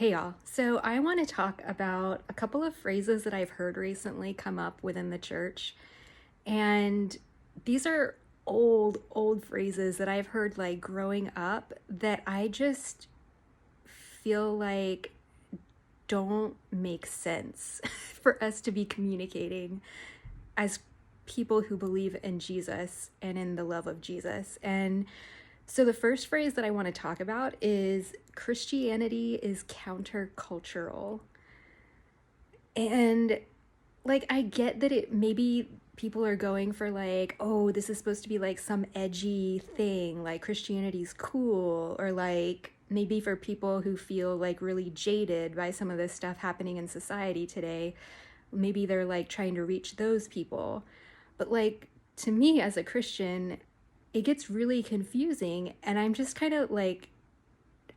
Hey y'all. So I want to talk about a couple of phrases that I've heard recently come up within the church. And these are old phrases that I've heard like growing up that I just feel like don't make sense for us to be communicating as people who believe in Jesus and in the love of Jesus. And so the first phrase that I want to talk about is Christianity is countercultural. And like I get that it maybe people are going for like, oh, this is supposed to be like some edgy thing, like Christianity's cool, or like maybe for people who feel like really jaded by some of this stuff happening in society today, maybe they're like trying to reach those people. But like to me as a Christian, it gets really confusing and I'm just kind of like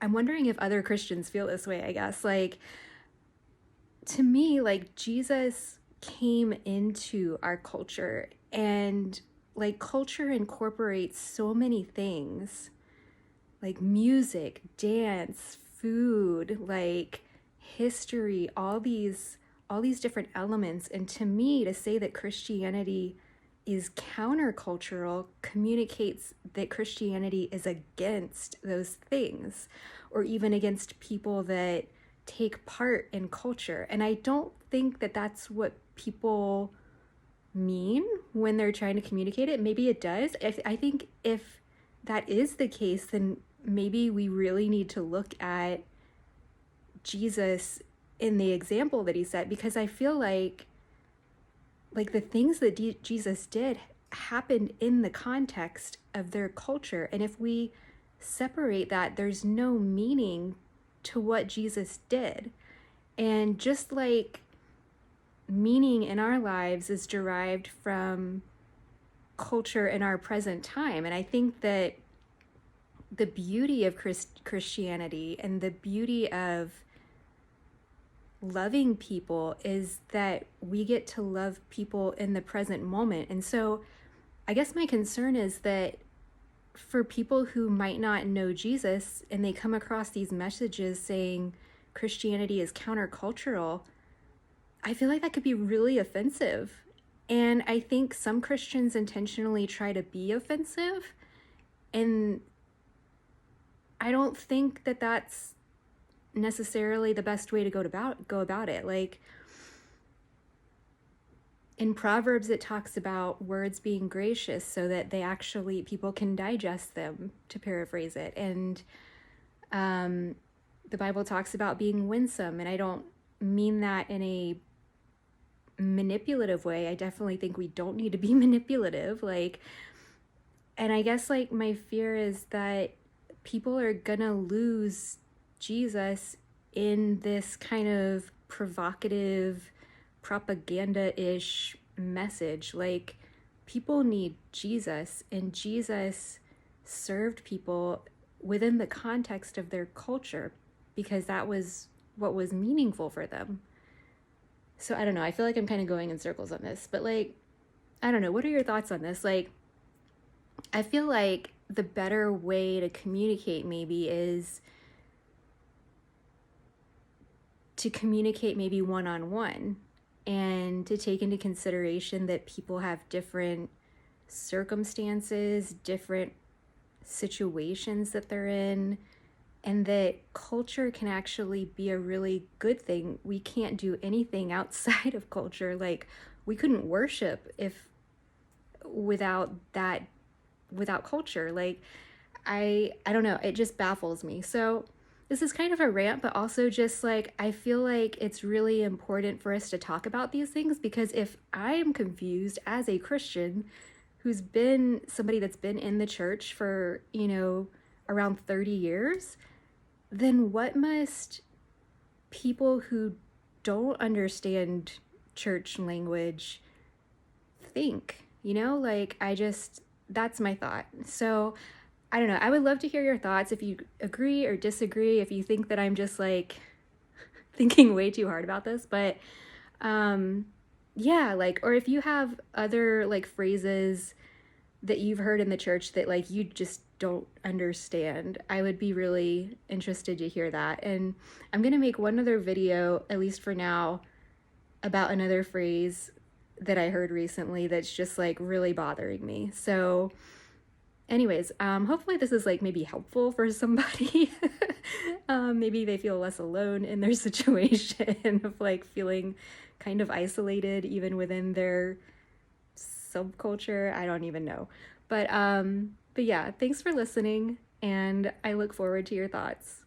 I'm wondering if other Christians feel this way, I guess. Like to me, like Jesus came into our culture and like culture incorporates so many things like music, dance, food, like history, all these different elements. And to me, to say that Christianity is countercultural communicates that Christianity is against those things or even against people that take part in culture. And I don't think that that's what people mean when they're trying to communicate it. Maybe it does. I think if that is the case, then maybe we really need to look at Jesus in the example that he set, because I feel like the things that Jesus did happened in the context of their culture. And if we separate that, there's no meaning to what Jesus did. And just like meaning in our lives is derived from culture in our present time. And I think that the beauty of Christianity and the beauty of loving people is that we get to love people in the present moment. And so I guess my concern is that for people who might not know Jesus and they come across these messages saying Christianity is countercultural, I feel like that could be really offensive. And I think some Christians intentionally try to be offensive. And I don't think that that's necessarily the best way to go about it. Like in Proverbs, it talks about words being gracious so that people can digest them, to paraphrase it. And the Bible talks about being winsome. And I don't mean that in a manipulative way. I definitely think we don't need to be manipulative. And I guess like my fear is that people are gonna lose Jesus in this kind of provocative, propaganda-ish message. Like people need Jesus, and Jesus served people within the context of their culture because that was what was meaningful for them. So I don't know, I feel like I'm kind of going in circles on this, but like, I don't know, what are your thoughts on this? Like, I feel like the better way to communicate maybe is to communicate maybe one-on-one and to take into consideration that people have different circumstances, different situations that they're in, and that culture can actually be a really good thing. We can't do anything outside of culture. Like we couldn't worship if without culture. Like I don't know, it just baffles me. So this is kind of a rant, but also just like I feel like it's really important for us to talk about these things, because if I am confused as a Christian who's been somebody that's been in the church for, around 30 years, then what must people who don't understand church language think? That's my thought. So I don't know. I would love to hear your thoughts, if you agree or disagree, if you think that I'm just like thinking way too hard about this. But yeah, like, or if you have other like phrases that you've heard in the church that like you just don't understand. I would be really interested to hear that. And I'm going to make one other video, at least for now, about another phrase that I heard recently that's just like really bothering me. So anyways, hopefully this is like maybe helpful for somebody. Maybe they feel less alone in their situation of like feeling kind of isolated even within their subculture. I don't even know. But yeah, thanks for listening, and I look forward to your thoughts.